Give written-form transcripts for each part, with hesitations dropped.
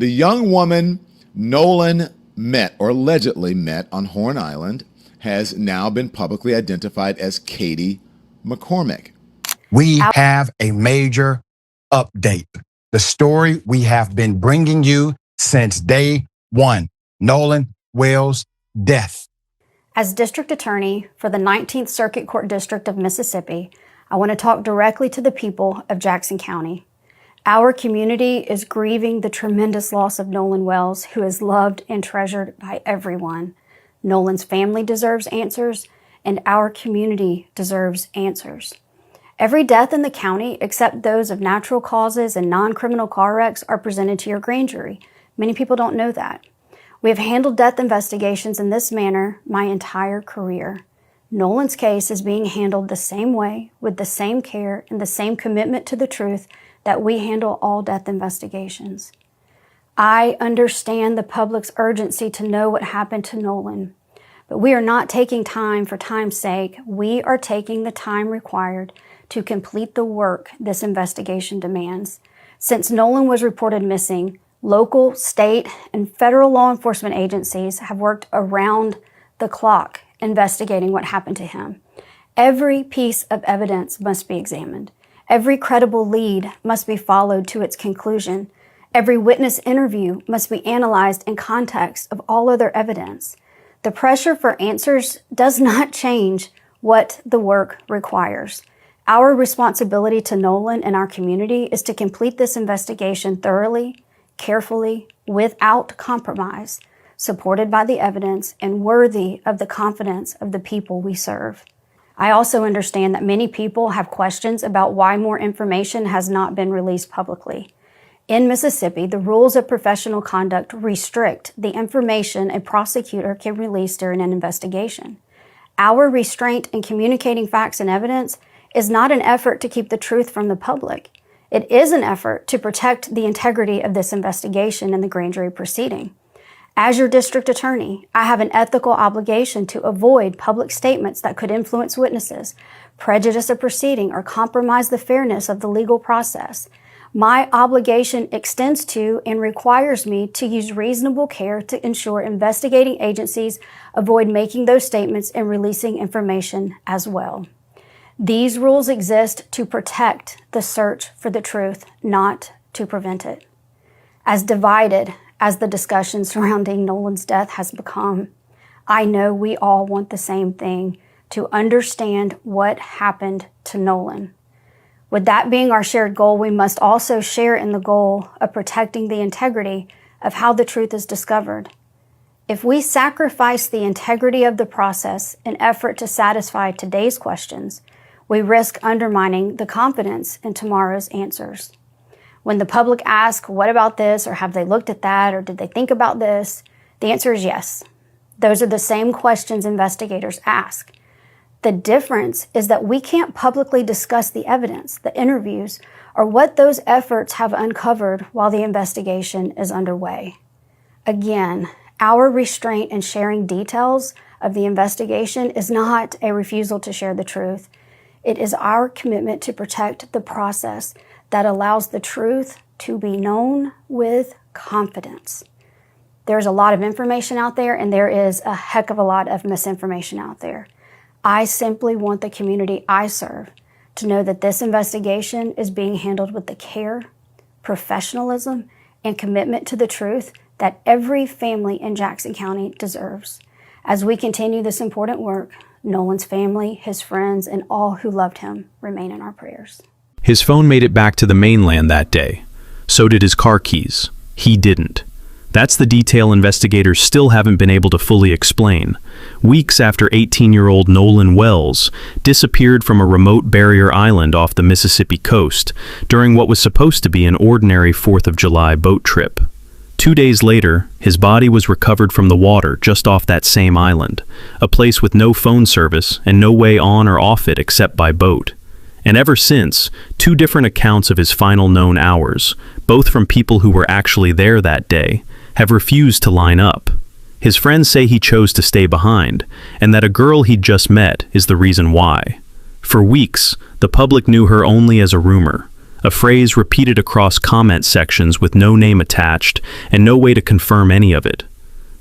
The young woman Nolan met or allegedly met on Horn Island has now been publicly identified as Katie McCormack. We have a major update. The story we have been bringing you since day one, Nolan Wells' death. As District Attorney for the 19th Circuit Court District of Mississippi, I want to talk directly to the people of Jackson County. Our community is grieving the tremendous loss of Nolan Wells, who is loved and treasured by everyone. Nolan's family deserves answers, and our community deserves answers. Every death in the county, except those of natural causes and non-criminal car wrecks, are presented to your grand jury. Many people don't know that. We have handled death investigations in this manner my entire career. Nolan's case is being handled the same way, with the same care and the same commitment to the truth that we handle all death investigations. I understand the public's urgency to know what happened to Nolan, but we are not taking time for time's sake. We are taking the time required to complete the work this investigation demands. Since Nolan was reported missing, local, state, and federal law enforcement agencies have worked around the clock investigating what happened to him. Every piece of evidence must be examined. Every credible lead must be followed to its conclusion. Every witness interview must be analyzed in context of all other evidence. The pressure for answers does not change what the work requires. Our responsibility to Nolan and our community is to complete this investigation thoroughly, carefully, without compromise, supported by the evidence and worthy of the confidence of the people we serve. I also understand that many people have questions about why more information has not been released publicly. In Mississippi, the rules of professional conduct restrict the information a prosecutor can release during an investigation. Our restraint in communicating facts and evidence is not an effort to keep the truth from the public. It is an effort to protect the integrity of this investigation and the grand jury proceeding. As your district attorney, I have an ethical obligation to avoid public statements that could influence witnesses, prejudice a proceeding, or compromise the fairness of the legal process. My obligation extends to and requires me to use reasonable care to ensure investigating agencies avoid making those statements and releasing information as well. These rules exist to protect the search for the truth, not to prevent it. As divided as the discussion surrounding Nolan's death has become, I know we all want the same thing, to understand what happened to Nolan. With that being our shared goal, we must also share in the goal of protecting the integrity of how the truth is discovered. If we sacrifice the integrity of the process in effort to satisfy today's questions, we risk undermining the confidence in tomorrow's answers. When the public asks, what about this, or have they looked at that, or did they think about this? The answer is yes. Those are the same questions investigators ask. The difference is that we can't publicly discuss the evidence, the interviews, or what those efforts have uncovered while the investigation is underway. Again, our restraint in sharing details of the investigation is not a refusal to share the truth. It is our commitment to protect the process that allows the truth to be known with confidence. There's a lot of information out there, and there is a heck of a lot of misinformation out there. I simply want the community I serve to know that this investigation is being handled with the care, professionalism, and commitment to the truth that every family in Jackson County deserves. As we continue this important work, Nolan's family, his friends, and all who loved him remain in our prayers. His phone made it back to the mainland that day. So did his car keys. He didn't. That's the detail investigators still haven't been able to fully explain. Weeks after 18-year-old Nolan Wells disappeared from a remote barrier island off the Mississippi coast during what was supposed to be an ordinary 4th of July boat trip. 2 days later, his body was recovered from the water just off that same island, a place with no phone service and no way on or off it except by boat. And ever since, 2 different accounts of his final known hours, both from people who were actually there that day, have refused to line up. His friends say he chose to stay behind, and that a girl he'd just met is the reason why. For weeks, the public knew her only as a rumor, a phrase repeated across comment sections with no name attached and no way to confirm any of it.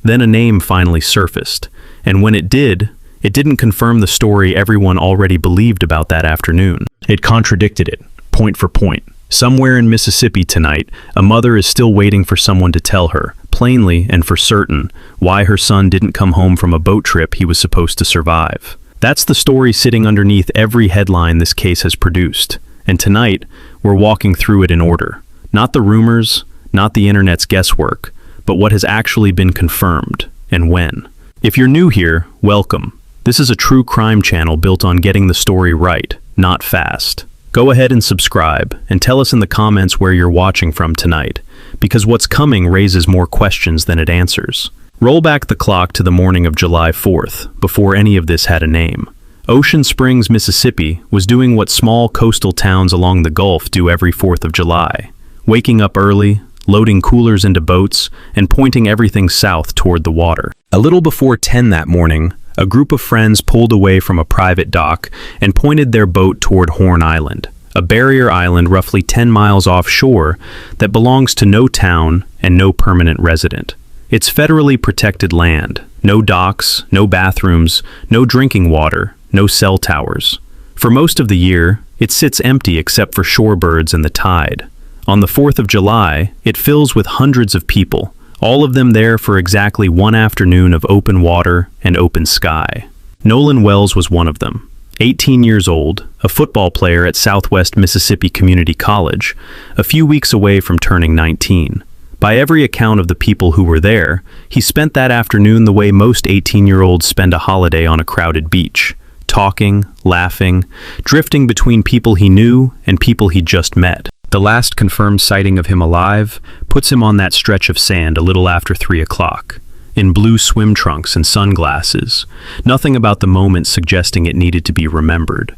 Then a name finally surfaced, and when it didn't confirm the story everyone already believed about that afternoon. It contradicted it, point for point. Somewhere in Mississippi tonight, a mother is still waiting for someone to tell her, plainly and for certain, why her son didn't come home from a boat trip he was supposed to survive. That's the story sitting underneath every headline this case has produced. And tonight, we're walking through it in order. Not the rumors, not the internet's guesswork, but what has actually been confirmed, and when. If you're new here, welcome. This is a true crime channel built on getting the story right, not fast. Go ahead and subscribe, and tell us in the comments where you're watching from tonight, because what's coming raises more questions than it answers. Roll back the clock to the morning of July 4th, before any of this had a name. Ocean Springs, Mississippi was doing what small coastal towns along the Gulf do every 4th of July. Waking up early, loading coolers into boats, and pointing everything south toward the water. A little before 10 that morning, a group of friends pulled away from a private dock and pointed their boat toward Horn Island, a barrier island roughly 10 miles offshore that belongs to no town and no permanent resident. It's federally protected land, no docks, no bathrooms, no drinking water, no cell towers. For most of the year, it sits empty except for shorebirds and the tide. On the 4th of July, it fills with hundreds of people, all of them there for exactly one afternoon of open water and open sky. Nolan Wells was one of them. 18 years old, a football player at Southwest Mississippi Community College, a few weeks away from turning 19. By every account of the people who were there, he spent that afternoon the way most 18-year-olds spend a holiday on a crowded beach, talking, laughing, drifting between people he knew and people he'd just met. The last confirmed sighting of him alive puts him on that stretch of sand a little after 3 o'clock, in blue swim trunks and sunglasses, nothing about the moment suggesting it needed to be remembered.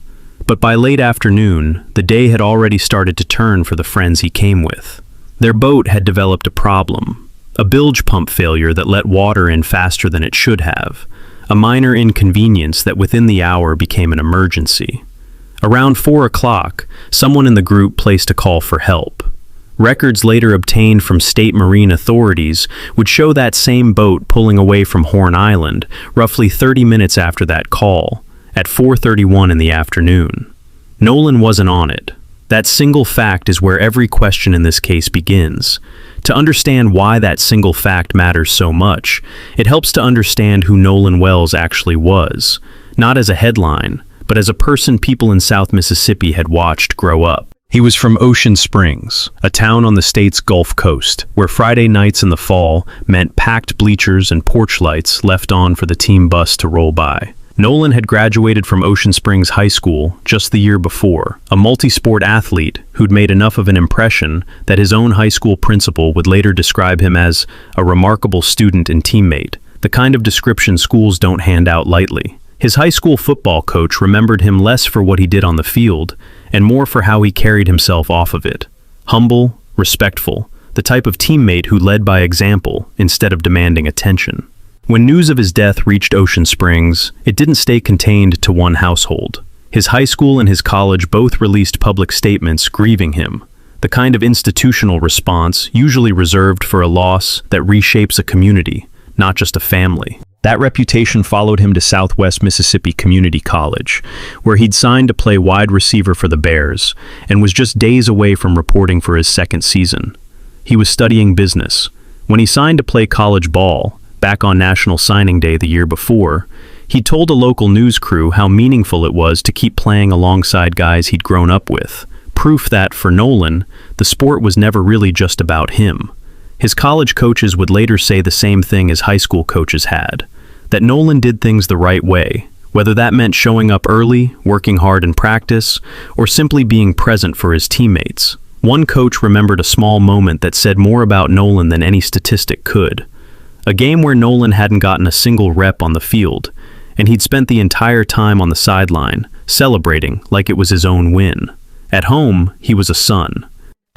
But by late afternoon, the day had already started to turn for the friends he came with. Their boat had developed a problem, a bilge pump failure that let water in faster than it should have, a minor inconvenience that within the hour became an emergency. Around 4 o'clock, someone in the group placed a call for help. Records later obtained from state marine authorities would show that same boat pulling away from Horn Island roughly 30 minutes after that call, at 4:31 in the afternoon. Nolan wasn't on it. That single fact is where every question in this case begins. To understand why that single fact matters so much, it helps to understand who Nolan Wells actually was, not as a headline, but as a person people in South Mississippi had watched grow up. He was from Ocean Springs, a town on the state's Gulf Coast, where Friday nights in the fall meant packed bleachers and porch lights left on for the team bus to roll by. Nolan had graduated from Ocean Springs High School just the year before, a multi-sport athlete who'd made enough of an impression that his own high school principal would later describe him as a remarkable student and teammate, the kind of description schools don't hand out lightly. His high school football coach remembered him less for what he did on the field, and more for how he carried himself off of it. Humble, respectful, the type of teammate who led by example instead of demanding attention. When news of his death reached Ocean Springs, it didn't stay contained to one household. His high school and his college both released public statements grieving him, the kind of institutional response usually reserved for a loss that reshapes a community, not just a family. That reputation followed him to Southwest Mississippi Community College, where he'd signed to play wide receiver for the Bears and was just days away from reporting for his second season. He was studying business. When he signed to play college ball, back on National Signing Day the year before, he told a local news crew how meaningful it was to keep playing alongside guys he'd grown up with, proof that, for Nolan, the sport was never really just about him. His college coaches would later say the same thing as high school coaches had, that Nolan did things the right way, whether that meant showing up early, working hard in practice, or simply being present for his teammates. One coach remembered a small moment that said more about Nolan than any statistic could. A game where Nolan hadn't gotten a single rep on the field, and he'd spent the entire time on the sideline, celebrating like it was his own win. At home, he was a son.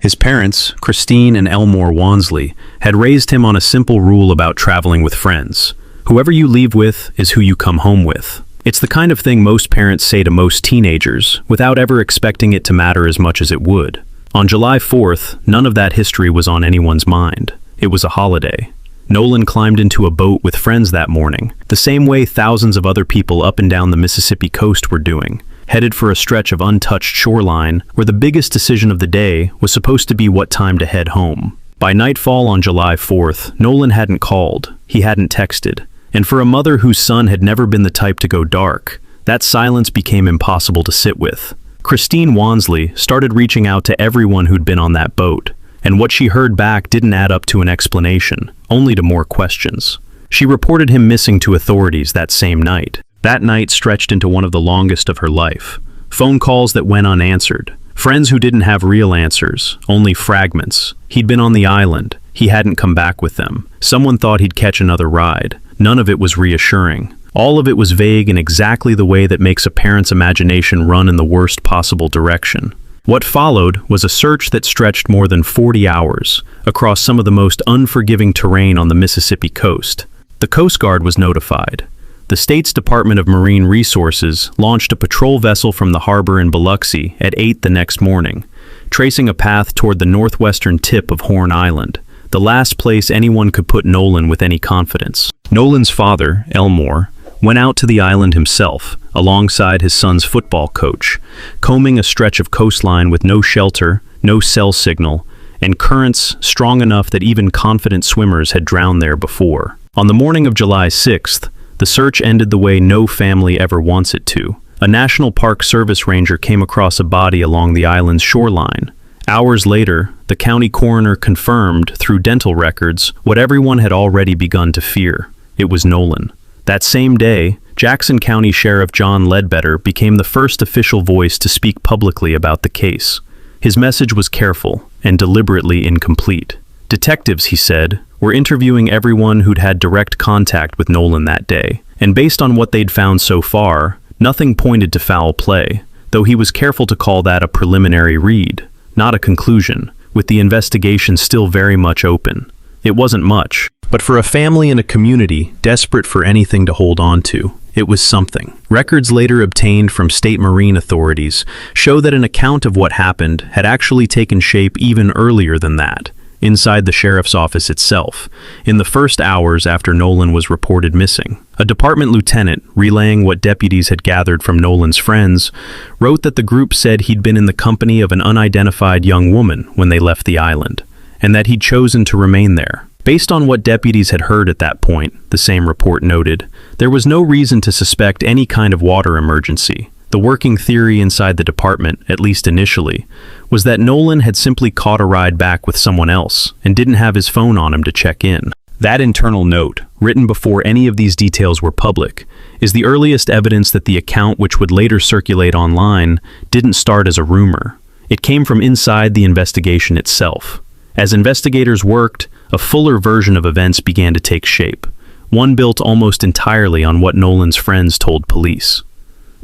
His parents, Christine and Elmore Wansley, had raised him on a simple rule about traveling with friends. Whoever you leave with is who you come home with. It's the kind of thing most parents say to most teenagers, without ever expecting it to matter as much as it would. On July 4th, none of that history was on anyone's mind. It was a holiday. Nolan climbed into a boat with friends that morning, the same way thousands of other people up and down the Mississippi coast were doing, headed for a stretch of untouched shoreline where the biggest decision of the day was supposed to be what time to head home. By nightfall on July 4th, Nolan hadn't called, he hadn't texted, and for a mother whose son had never been the type to go dark, that silence became impossible to sit with. Christine Wansley started reaching out to everyone who'd been on that boat, and what she heard back didn't add up to an explanation, only to more questions. She reported him missing to authorities that same night. That night stretched into one of the longest of her life. Phone calls that went unanswered. Friends who didn't have real answers, only fragments. He'd been on the island. He hadn't come back with them. Someone thought he'd catch another ride. None of it was reassuring. All of it was vague in exactly the way that makes a parent's imagination run in the worst possible direction. What followed was a search that stretched more than 40 hours across some of the most unforgiving terrain on the Mississippi coast. The Coast Guard was notified. The state's Department of Marine Resources launched a patrol vessel from the harbor in Biloxi at 8 the next morning, tracing a path toward the northwestern tip of Horn Island, the last place anyone could put Nolan with any confidence. Nolan's father, Elmore, went out to the island himself, alongside his son's football coach, combing a stretch of coastline with no shelter, no cell signal, and currents strong enough that even confident swimmers had drowned there before. On the morning of July 6th, the search ended the way no family ever wants it to. A National Park Service ranger came across a body along the island's shoreline. Hours later, the county coroner confirmed through dental records what everyone had already begun to fear. It was Nolan. That same day, Jackson County Sheriff John Ledbetter became the first official voice to speak publicly about the case. His message was careful and deliberately incomplete. Detectives, he said, were interviewing everyone who'd had direct contact with Nolan that day, and based on what they'd found so far, nothing pointed to foul play, though he was careful to call that a preliminary read, not a conclusion, with the investigation still very much open. It wasn't much, but for a family and a community desperate for anything to hold on to, it was something. Records later obtained from state marine authorities show that an account of what happened had actually taken shape even earlier than that, inside the sheriff's office itself, in the first hours after Nolan was reported missing. A department lieutenant, relaying what deputies had gathered from Nolan's friends, wrote that the group said he'd been in the company of an unidentified young woman when they left the island, and that he'd chosen to remain there. Based on what deputies had heard at that point, the same report noted, there was no reason to suspect any kind of water emergency. The working theory inside the department, at least initially, was that Nolan had simply caught a ride back with someone else and didn't have his phone on him to check in. That internal note, written before any of these details were public, is the earliest evidence that the account, which would later circulate online, didn't start as a rumor. It came from inside the investigation itself. As investigators worked, a fuller version of events began to take shape, one built almost entirely on what Nolan's friends told police.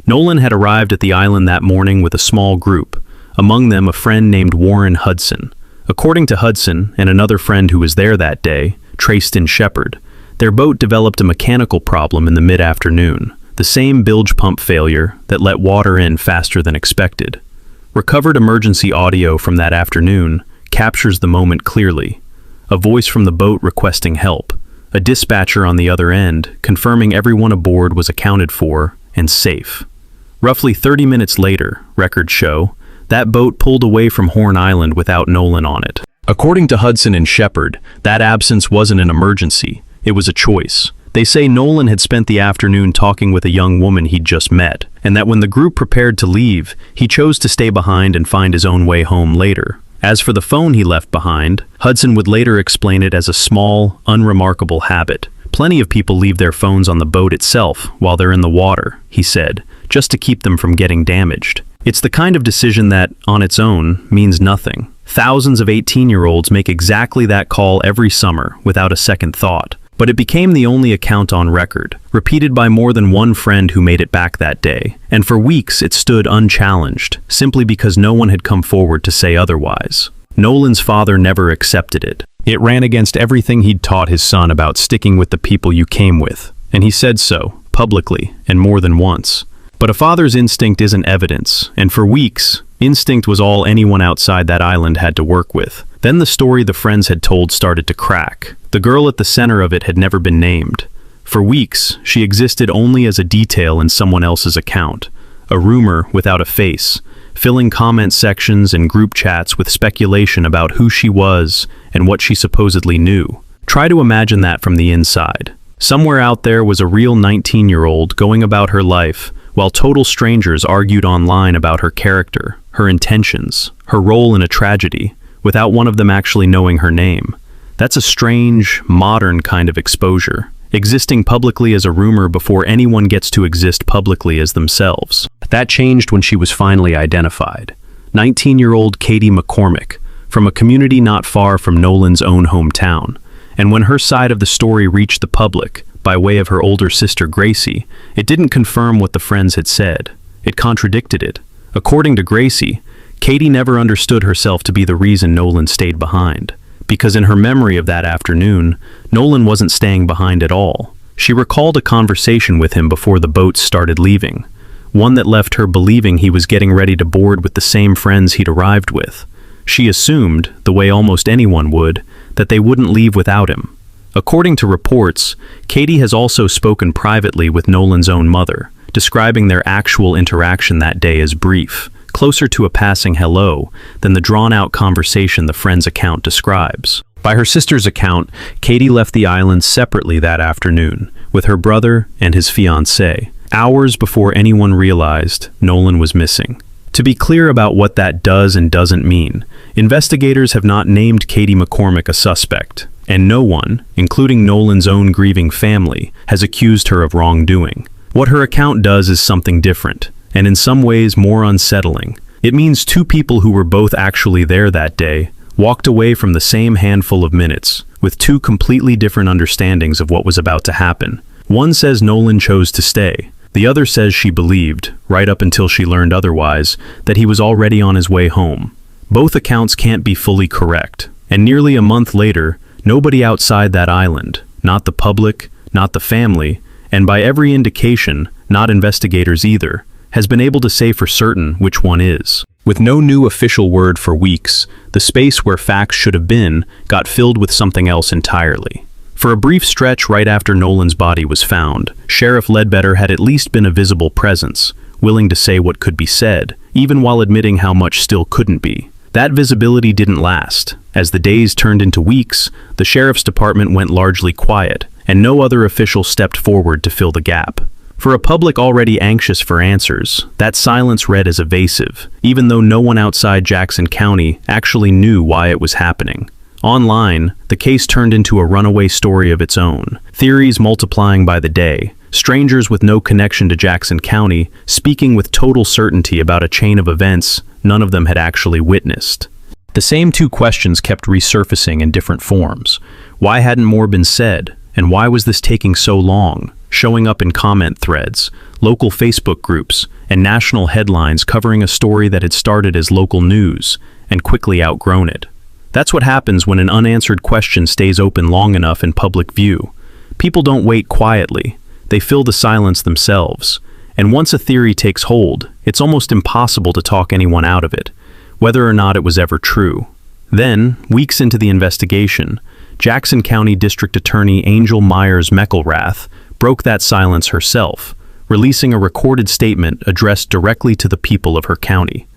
Nolan had arrived at the island that morning with a small group, among them a friend named Warren Hudson. According to Hudson and another friend who was there that day, Trayston Shepard, their boat developed a mechanical problem in the mid-afternoon, the same bilge pump failure that let water in faster than expected. Recovered emergency audio from that afternoon captures the moment clearly. A voice from the boat requesting help, a dispatcher on the other end confirming everyone aboard was accounted for and safe. Roughly 30 minutes later, records show, that boat pulled away from Horn Island without Nolan on it. According to Hudson and Shepard, that absence wasn't an emergency, it was a choice. They say Nolan had spent the afternoon talking with a young woman he'd just met, and that when the group prepared to leave, he chose to stay behind and find his own way home later. As for the phone he left behind, Hudson would later explain it as a small, unremarkable habit. Plenty of people leave their phones on the boat itself while they're in the water, he said, just to keep them from getting damaged. It's the kind of decision that, on its own, means nothing. Thousands of 18-year-olds make exactly that call every summer without a second thought. But it became the only account on record, repeated by more than one friend who made it back that day, and for weeks it stood unchallenged, simply because no one had come forward to say otherwise. Nolan's father never accepted it. It ran against everything he'd taught his son about sticking with the people you came with, and he said so, publicly, and more than once. But a father's instinct isn't evidence, and for weeks, instinct was all anyone outside that island had to work with. Then the story the friends had told started to crack. The girl at the center of it had never been named. For weeks, she existed only as a detail in someone else's account, a rumor without a face, filling comment sections and group chats with speculation about who she was and what she supposedly knew. Try to imagine that from the inside. Somewhere out there was a real 19-year-old going about her life, while total strangers argued online about her character, her intentions, her role in a tragedy, without one of them actually knowing her name. That's a strange, modern kind of exposure, existing publicly as a rumor before anyone gets to exist publicly as themselves. That changed when she was finally identified. 19-year-old Katie McCormack, from a community not far from Nolan's own hometown. And when her side of the story reached the public, by way of her older sister Gracie, it didn't confirm what the friends had said. It contradicted it. According to Gracie, Katie never understood herself to be the reason Nolan stayed behind. Because in her memory of that afternoon, Nolan wasn't staying behind at all. She recalled a conversation with him before the boats started leaving, one that left her believing he was getting ready to board with the same friends he'd arrived with. She assumed, the way almost anyone would, that they wouldn't leave without him. According to reports, Katie has also spoken privately with Nolan's own mother, describing their actual interaction that day as brief, closer to a passing hello than the drawn-out conversation the friend's account describes. By her sister's account, Katie left the island separately that afternoon, with her brother and his fiancée, hours before anyone realized Nolan was missing. To be clear about what that does and doesn't mean, investigators have not named Katie McCormack a suspect, and no one, including Nolan's own grieving family, has accused her of wrongdoing. What her account does is something different, and in some ways more unsettling. It means two people who were both actually there that day walked away from the same handful of minutes, with two completely different understandings of what was about to happen. One says Nolan chose to stay. The other says she believed, right up until she learned otherwise, that he was already on his way home. Both accounts can't be fully correct, and nearly a month later, nobody outside that island, not the public, not the family, and by every indication, not investigators either, has been able to say for certain which one is. With no new official word for weeks, the space where facts should have been got filled with something else entirely. For a brief stretch right after Nolan's body was found, Sheriff Ledbetter had at least been a visible presence, willing to say what could be said, even while admitting how much still couldn't be. That visibility didn't last. As the days turned into weeks, the sheriff's department went largely quiet, and no other official stepped forward to fill the gap. For a public already anxious for answers, that silence read as evasive, even though no one outside Jackson County actually knew why it was happening. Online, the case turned into a runaway story of its own, theories multiplying by the day, strangers with no connection to Jackson County speaking with total certainty about a chain of events none of them had actually witnessed. The same two questions kept resurfacing in different forms. Why hadn't more been said, and why was this taking so long? Showing up in comment threads, local Facebook groups, and national headlines covering a story that had started as local news and quickly outgrown it. That's what happens when an unanswered question stays open long enough in public view. People don't wait quietly. They fill the silence themselves. And once a theory takes hold, it's almost impossible to talk anyone out of it, whether or not it was ever true. Then, weeks into the investigation, Jackson County District Attorney Angel Myers McIlrath broke that silence herself, releasing a recorded statement addressed directly to the people of her county.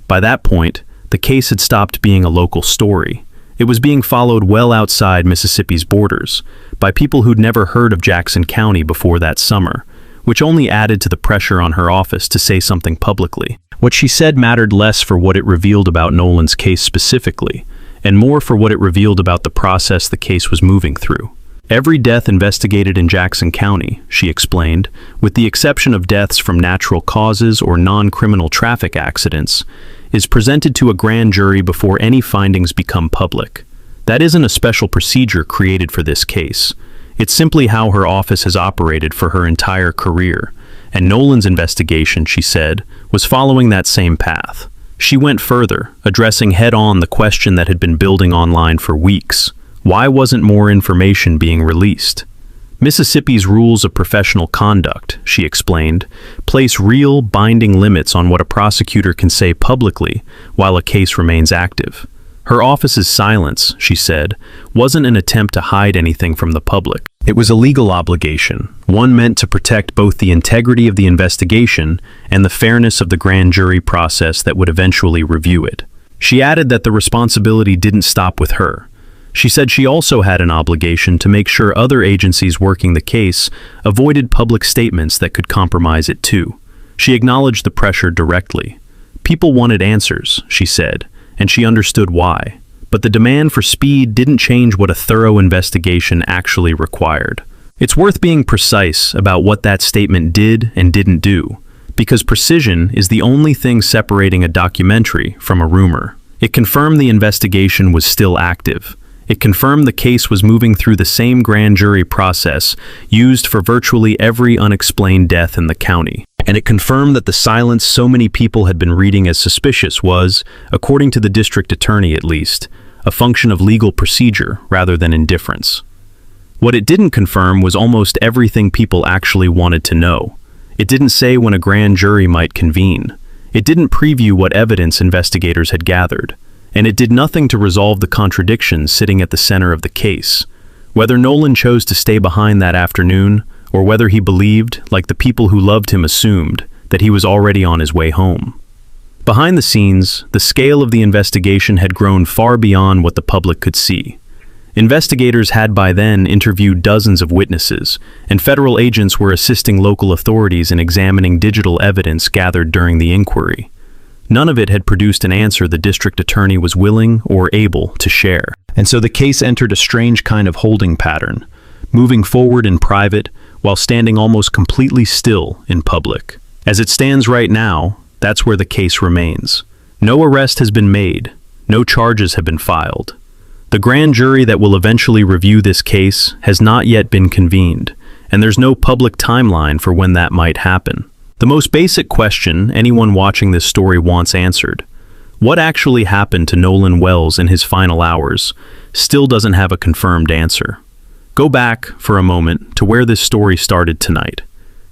By that point, the case had stopped being a local story. It was being followed well outside Mississippi's borders, by people who'd never heard of Jackson County before that summer, which only added to the pressure on her office to say something publicly. What she said mattered less for what it revealed about Nolan's case specifically, and more for what it revealed about the process the case was moving through. Every death investigated in Jackson County, she explained, with the exception of deaths from natural causes or non-criminal traffic accidents, is presented to a grand jury before any findings become public. That isn't a special procedure created for this case. It's simply how her office has operated for her entire career, and Nolan's investigation, she said, was following that same path. She went further, addressing head-on the question that had been building online for weeks. Why wasn't more information being released? Mississippi's rules of professional conduct, she explained, place real, binding limits on what a prosecutor can say publicly while a case remains active. Her office's silence, she said, wasn't an attempt to hide anything from the public. It was a legal obligation, one meant to protect both the integrity of the investigation and the fairness of the grand jury process that would eventually review it. She added that the responsibility didn't stop with her. She said she also had an obligation to make sure other agencies working the case avoided public statements that could compromise it too. She acknowledged the pressure directly. People wanted answers, she said, and she understood why. But the demand for speed didn't change what a thorough investigation actually required. It's worth being precise about what that statement did and didn't do, because precision is the only thing separating a documentary from a rumor. It confirmed the investigation was still active. It confirmed the case was moving through the same grand jury process used for virtually every unexplained death in the county. And it confirmed that the silence so many people had been reading as suspicious was, according to the district attorney at least, a function of legal procedure rather than indifference. What it didn't confirm was almost everything people actually wanted to know. It didn't say when a grand jury might convene. It didn't preview what evidence investigators had gathered. And it did nothing to resolve the contradictions sitting at the center of the case. Whether Nolan chose to stay behind that afternoon, or whether he believed, like the people who loved him assumed, that he was already on his way home. Behind the scenes, the scale of the investigation had grown far beyond what the public could see. Investigators had by then interviewed dozens of witnesses, and federal agents were assisting local authorities in examining digital evidence gathered during the inquiry. None of it had produced an answer the district attorney was willing or able to share. And so the case entered a strange kind of holding pattern, moving forward in private while standing almost completely still in public. As it stands right now, that's where the case remains. No arrest has been made. No charges have been filed. The grand jury that will eventually review this case has not yet been convened, and there's no public timeline for when that might happen. The most basic question anyone watching this story wants answered, what actually happened to Nolan Wells in his final hours, still doesn't have a confirmed answer. Go back, for a moment, to where this story started tonight.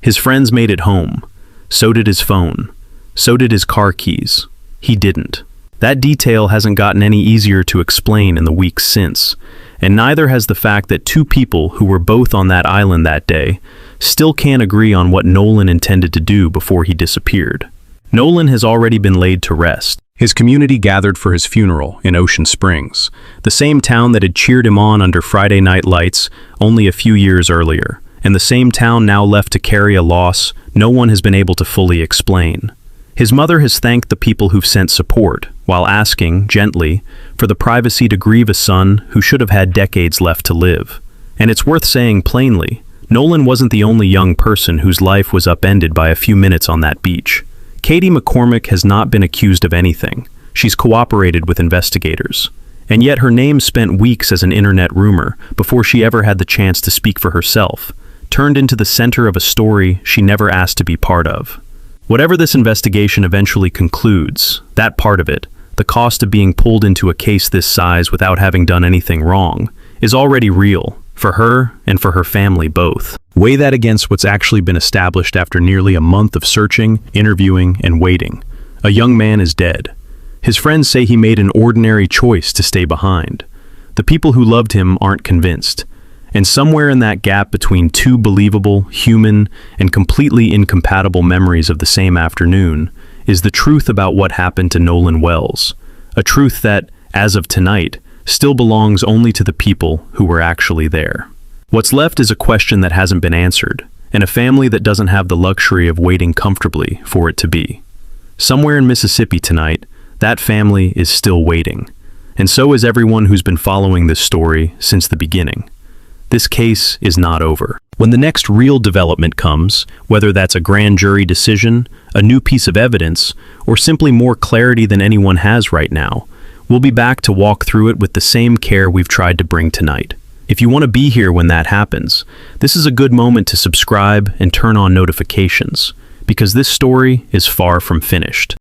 His friends made it home. So did his phone. So did his car keys. He didn't. That detail hasn't gotten any easier to explain in the weeks since, and neither has the fact that two people who were both on that island that day still can't agree on what Nolan intended to do before he disappeared. Nolan has already been laid to rest. His community gathered for his funeral in Ocean Springs, the same town that had cheered him on under Friday night lights only a few years earlier, and the same town now left to carry a loss no one has been able to fully explain. His mother has thanked the people who've sent support, while asking, gently, for the privacy to grieve a son who should have had decades left to live. And it's worth saying plainly, Nolan wasn't the only young person whose life was upended by a few minutes on that beach. Katie McCormack has not been accused of anything. She's cooperated with investigators. And yet her name spent weeks as an internet rumor before she ever had the chance to speak for herself, turned into the center of a story she never asked to be part of. Whatever this investigation eventually concludes, that part of it, the cost of being pulled into a case this size without having done anything wrong, is already real, for her and for her family both. Weigh that against what's actually been established after nearly a month of searching, interviewing, and waiting. A young man is dead. His friends say he made an ordinary choice to stay behind. The people who loved him aren't convinced. And somewhere in that gap between two believable, human, and completely incompatible memories of the same afternoon is the truth about what happened to Nolan Wells. A truth that, as of tonight, still belongs only to the people who were actually there. What's left is a question that hasn't been answered, and a family that doesn't have the luxury of waiting comfortably for it to be. Somewhere in Mississippi tonight, that family is still waiting. And so is everyone who's been following this story since the beginning. This case is not over. When the next real development comes, whether that's a grand jury decision, a new piece of evidence, or simply more clarity than anyone has right now, we'll be back to walk through it with the same care we've tried to bring tonight. If you want to be here when that happens, this is a good moment to subscribe and turn on notifications, because this story is far from finished.